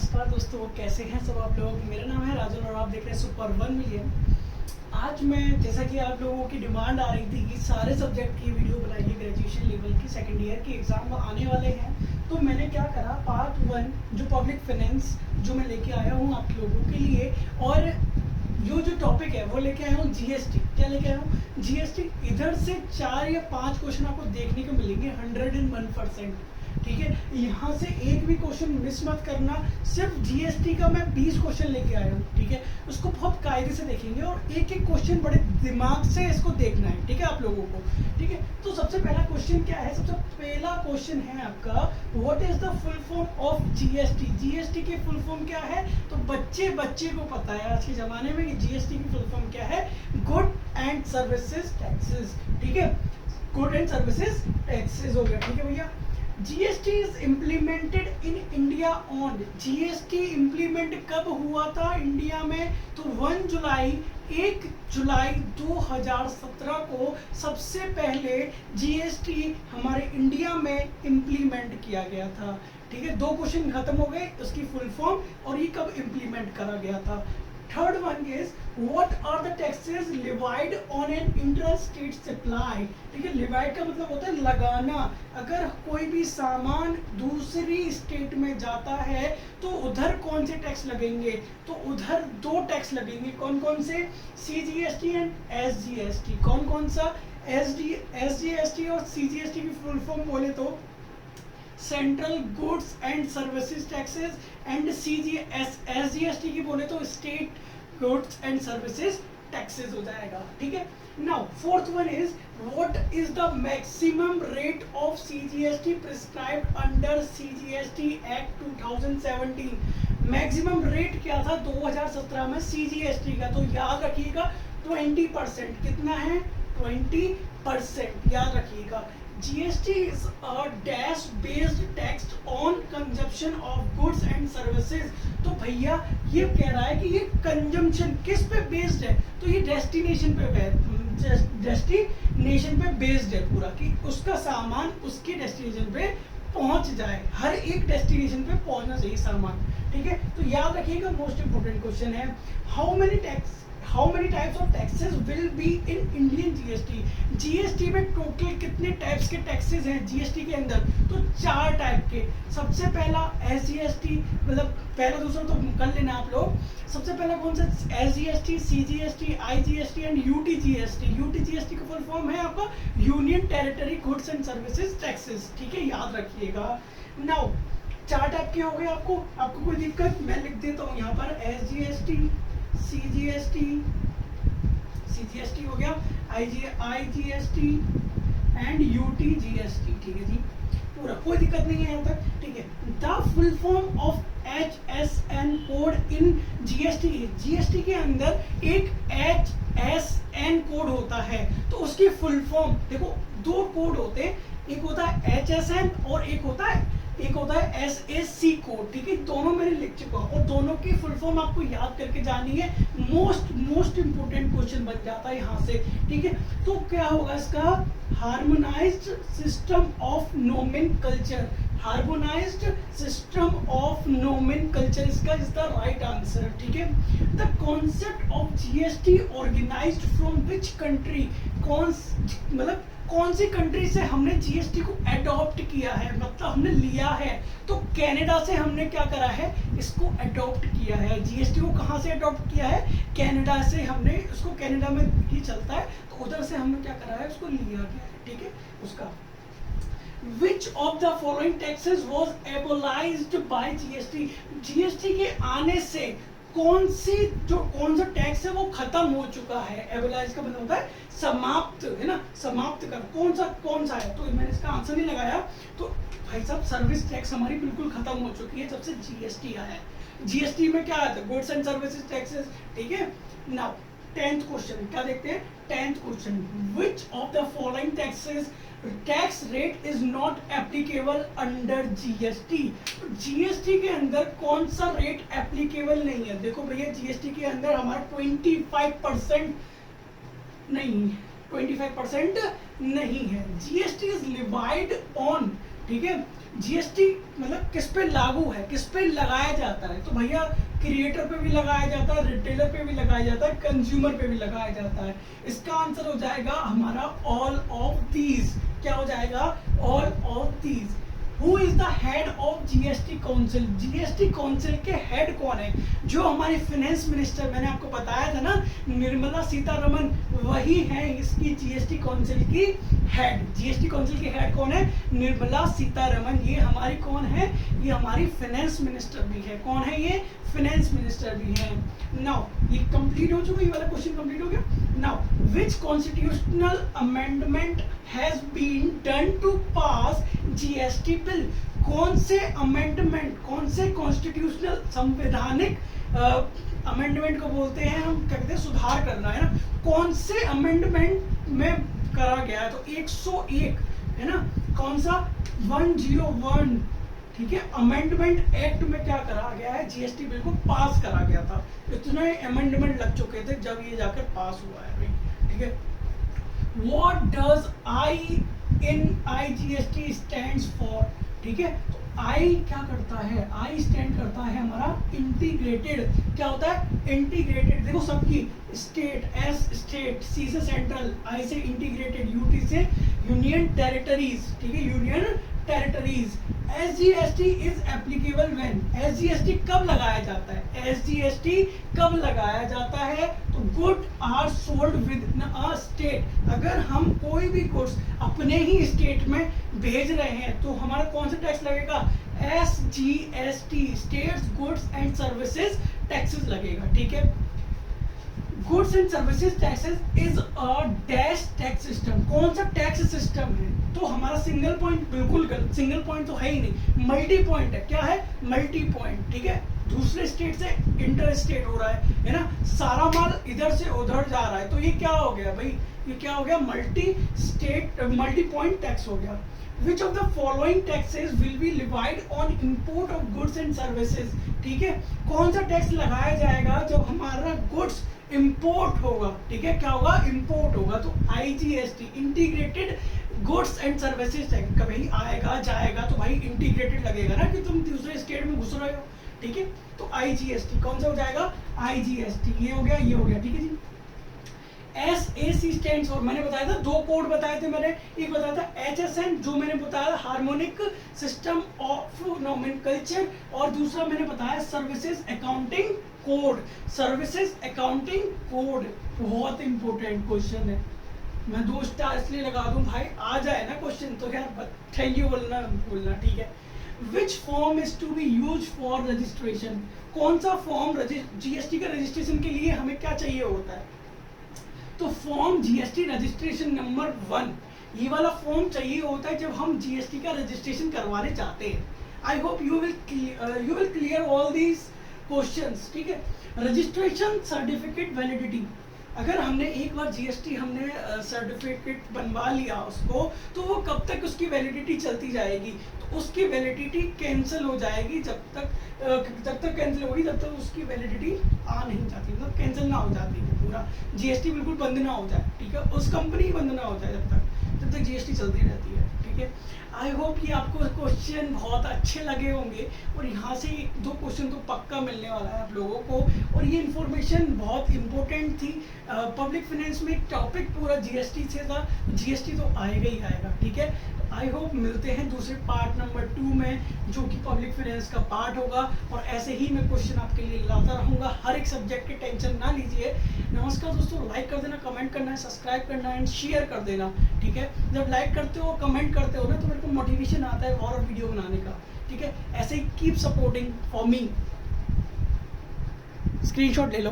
नमस्कार दोस्तों, कैसे हैं सब आप लोग। मेरा नाम है राजन और आप देख रहे हैं सुपर 1 मिलियन। आज मैं, जैसा कि आप लोगों की डिमांड आ रही थी कि सारे सब्जेक्ट की वीडियो बनाइए, ग्रेजुएशन लेवल की सेकंड ईयर की एग्ज़ाम आने वाले हैं, तो मैंने क्या करा, पार्ट 1 जो पब्लिक फाइनेंस जो मैं लेके आया हूँ आप लोगों के लिए, और जो टॉपिक है वो लेके आया हूँ जीएसटी। क्या लेके आया हूँ? जीएसटी। इधर से 4 या 5 क्वेश्चन आपको देखने को मिलेंगे 101%। ठीक है, यहाँ से एक भी क्वेश्चन मिस मत करना। सिर्फ जीएसटी का मैं 20 क्वेश्चन लेके आया हूँ। ठीक है, उसको बहुत कायदे से देखेंगे और एक एक क्वेश्चन बड़े दिमाग से इसको देखना है। ठीक है, आप लोगों को। ठीक है, तो सबसे पहला क्वेश्चन क्या है? सबसे पहला क्वेश्चन है आपका, what is the full form of GST. GST की फुल फॉर्म क्या है? तो बच्चे को पता है आज के जमाने में कि जीएसटी की फुल फॉर्म क्या है। Good and services taxes. ठीक है, गुड एंड सर्विसेज टैक्सेस हो गया। ठीक है भैया। GST is implemented in India on. GST implement कब हुआ था इंडिया में? तो 1 जुलाई 2017 को सबसे पहले जीएसटी हमारे इंडिया में इम्प्लीमेंट किया गया था। ठीक है, 2 क्वेश्चन खत्म हो गए, उसकी फुल फॉर्म और ये कब इम्प्लीमेंट करा गया था। Third one is what are the taxes levied on an inter state supply. ठीक है, लिवाइड का मतलब होता है लगाना। अगर कोई भी सामान दूसरी स्टेट में जाता है तो उधर कौन से टैक्स लगेंगे? तो उधर 2 टैक्स लगेंगे। कौन कौन से? CGST and SGST. कौन कौन सा? एसजीएसटी और सीजीएसटी की फुल फॉर्म बोले तो central goods and services taxes, and SGST की बोले तो state goods and services taxes हो जाएगा। ठीक है, now fourth one is what is the maximum rate of CGST prescribed under CGST act 2017। Maximum rate क्या था 2017 में सीजीएसटी का? तो याद रखिएगा 20%। कितना है? 20%। याद रखिएगा। GST is a dash based tax on consumption of goods and services। तो भैया ये कह रहा है कि ये कंजम्पशन किस पे बेस्ड है? तो ये डेस्टिनेशन पे बेस्ड है पूरा, कि उसका सामान उसके डेस्टिनेशन पे पहुंच जाए। हर एक डेस्टिनेशन पे पहुंचना चाहिए सामान। ठीक है, तो याद रखिएगा, मोस्ट इंपोर्टेंट क्वेश्चन है। How many types of taxes will be in Indian GST. GST में टोटल कितने टाइप्स के टैक्सेस हैं जीएसटी के अंदर? तो 4 टाइप के। सबसे पहला एसजीएसटी, मतलब पहला दूसरा तो कर लेना आप लोग। सबसे पहला कौन सा? SGST, CGST, IGST and UTGST. UTGST का फुल फॉर्म है आपका union territory goods and services taxes. ठीक है, याद रखिएगा। नाउ 4 टाइप के हो गए। आपको कोई दिक्कत? मैं लिख देता हूँ यहाँ पर, एसजीएसटी, सीजीएसटी हो गया, आईजीएसटी एंड यूटीजीएसटी। ठीक है जी, पूरा कोई दिक्कत नहीं है यहाँ तक। ठीक है, the full form of HSN code in GST. GST के अंदर एक एचएसएन कोड होता है, तो उसकी फुल फॉर्म देखो, 2 कोड होते हैं, एक होता है एचएसएन और एक होता है एसएससी कोड। ठीक है, दोनों मैंने लिख चुका हूं और दोनों की फुल फॉर्म आपको याद करके जानी है। मोस्ट इंपोर्टेंट क्वेश्चन बन जाता है यहाँ से। ठीक है, तो क्या होगा इसका? Harmonised system of nomenclature. Harmonised system of nomenclature इसका इज द राइट आंसर। ठीक है, the concept of GST organised from which country. कौन सी कंट्री से हमने जीएसटी को अडॉप्ट किया है, मतलब हमने लिया है? तो कनाडा से हमने क्या करा है? इसको अडॉप्ट किया है। जीएसटी को कहाँ से अडॉप्ट किया है? कनाडा से हमने इसको, कनाडा में ही चलता है तो उधर से हमने क्या करा है? उसको लिया गया है। ठीक है, उसका Which of the following taxes was abolished by GST? GST के आने से कौन सा टैक्स है वो खत्म हो चुका है? एबोलाइज का मतलब होता है समाप्त, है ना, समाप्त कर। कौन सा है? तो मैंने इसका आंसर नहीं लगाया। तो भाई साहब, सर्विस टैक्स हमारी बिल्कुल खत्म हो चुकी है जब से जीएसटी आया है। जीएसटी में क्या आता है? Goods and services taxes. ठीक है, नाउ 10th क्वेश्चन क्या देखते हैं? 10th question, which of the following tax rate is not applicable under GST. GST के अंदर कौन सा रेट एप्लीकेबल नहीं है? देखो भैया, जीएसटी के अंदर हमारा 25% नहीं है। जीएसटी इज लिवाइड ऑन, ठीक है, जीएसटी मतलब किस पे लागू है, किस पे लगाया जाता है? तो भैया क्रिएटर पे भी लगाया जाता है, रिटेलर पे भी लगाया जाता है, कंज्यूमर पे भी लगाया जाता है। इसका आंसर हो जाएगा हमारा ऑल ऑफ दीज। क्या हो जाएगा? All of these. Who is the head of GST council? GST council के हेड कौन है? जो हमारे फाइनेंस मिनिस्टर, मैंने आपको बताया था ना, निर्मला सीतारमन, वही है इसकी जीएसटी काउंसिल की हेड। जीएसटी काउंसिल की हेड कौन है? निर्मला सीतारमन। ये हमारी कौन है? ये हमारी फाइनेंस मिनिस्टर भी है। कौन है ये? फाइनेंस मिनिस्टर भी है। नाउ ये कंप्लीट हो चुका, ये वाला क्वेश्चन कंप्लीट हो गया। Now which constitutional amendment has been done to pass GST bill? कौन से अमेंडमेंट, कौन से कॉन्स्टिट्यूशनल संवैधानिक अमेंडमेंट को बोलते हैं हम, कहते हैं सुधार करना, है ना? कौन से अमेंडमेंट में करा गया है? तो 101 है ना, कौन सा? 101, ठीक है। अमेंडमेंट एक्ट में क्या करा गया है? जीएसटी बिल को पास करा गया था। इतने अमेंडमेंट लग चुके थे जब ये जाकर पास हुआ है भाई, ठीक है। What does I in IGST stands for? ठीक है, तो I क्या करता है? I स्टैंड करता है हमारा इंटीग्रेटेड। क्या होता है? इंटीग्रेटेड। देखो सबकी, स्टेट, S स्टेट, C से सेंट्रल, I से इंटीग्रेटेड, UT से यूनियन टेरिटरीज, ठीक है, union territories. SGST is applicable when? SGST कब लगाया जाता है? SGST कब लगाया जाता है? तो good are sold within a state. अगर हम कोई भी गुड्स अपने ही स्टेट में भेज रहे हैं तो हमारा कौन सा टैक्स लगेगा? SGST, states goods and services taxes लगेगा, ठीक है। Goods and services taxes is a dash tax system. कौन सा टैक्स सिस्टम है? तो हमारा सिंगल पॉइंट बिल्कुल गलत, सिंगल पॉइंट तो है ही नहीं, मल्टी पॉइंट है। क्या है? मल्टी पॉइंट, ठीक है। दूसरे स्टेट से इंटर स्टेट हो रहा है ना, सारा माल इधर से उधर जा रहा है, तो ये क्या हो गया भाई? ये क्या हो गया? Multi state, multi point tax हो गया। Which of the following taxes will be levied on import of goods and services? ठीक है, कौन सा टैक्स लगाया जाएगा जब हमारा गुड्स इंपोर्ट होगा? ठीक है, क्या होगा? इंपोर्ट होगा। तो IGST, integrated goods and services tax. कभी आएगा जाएगा तो भाई इंटीग्रेटेड लगेगा ना, कि तुम दूसरे स्टेट में घुस रहे हो, ठीक है। तो IGST कौन सा हो जाएगा? IGST। ये हो गया, ये हो गया, ठीक है जी। SAC स्टैंड्स फॉर, मैंने बताया था दो कोड बताए थे मैंने, एक बताया था HSN जो मैंने बताया हार्मोनिक सिस्टम ऑफ नोमेनक्लेचर, और दूसरा मैंने बताया services accounting code. Services accounting code बहुत इंपॉर्टेंट क्वेश्चन है। मैं 2 स्टार इसलिए लगा दूं भाई, आ जाए ना क्वेश्चन तो यार थैंक यू बोलना, ठीक है। Which form is to be use for registration? कौन सा फॉर्म जीएसटी का रजिस्ट्रेशन के लिए हमें क्या चाहिए होता है? तो फॉर्म जीएसटी रजिस्ट्रेशन नंबर 1, ये वाला फॉर्म चाहिए होता है जब हम जीएसटी का रजिस्ट्रेशन करवाने चाहते हैं। I hope you will clear all these questions, ठीक है। रजिस्ट्रेशन सर्टिफिकेट वैलिडिटी, अगर हमने एक बार जीएसटी हमने सर्टिफिकेट बनवा लिया उसको, तो वो कब तक उसकी वैलिडिटी चलती जाएगी? तो उसकी वैलिडिटी कैंसिल हो जाएगी जब तक कैंसिल होगी, जब तक उसकी वैलिडिटी आ नहीं जाती, मतलब कैंसिल ना हो जाती है, पूरा जीएसटी बिल्कुल बंद ना हो जाए, ठीक है। उस कंपनी बंद ना हो जाए जब तक जीएसटी चलती रहती है, ठीक है। आई होप ये आपको क्वेश्चन बहुत अच्छे लगे होंगे, और यहाँ से 2 क्वेश्चन तो पक्का मिलने वाला है आप लोगों को, और ये इन्फॉर्मेशन बहुत इंपॉर्टेंट थी। पब्लिक फाइनेंस में टॉपिक पूरा जीएसटी से था, जीएसटी तो आएगा ही आएगा, ठीक है। आई होप मिलते हैं दूसरे पार्ट नंबर 2 में, जो कि पब्लिक फाइनेंस का पार्ट होगा, और ऐसे ही मैं क्वेश्चन आपके लिए लाता रहूँगा हर एक सब्जेक्ट की, टेंशन ना लीजिए। नमस्कार दोस्तों, लाइक कर देना, कमेंट करना है, सब्सक्राइब करना है एंड शेयर कर देना, ठीक है। जब लाइक करते हो, कमेंट करते हो ना, तो मेरे को मोटिवेशन आता है और वीडियो बनाने का, ठीक है। ऐसे ही keep supporting for me. Screenshot ले लो।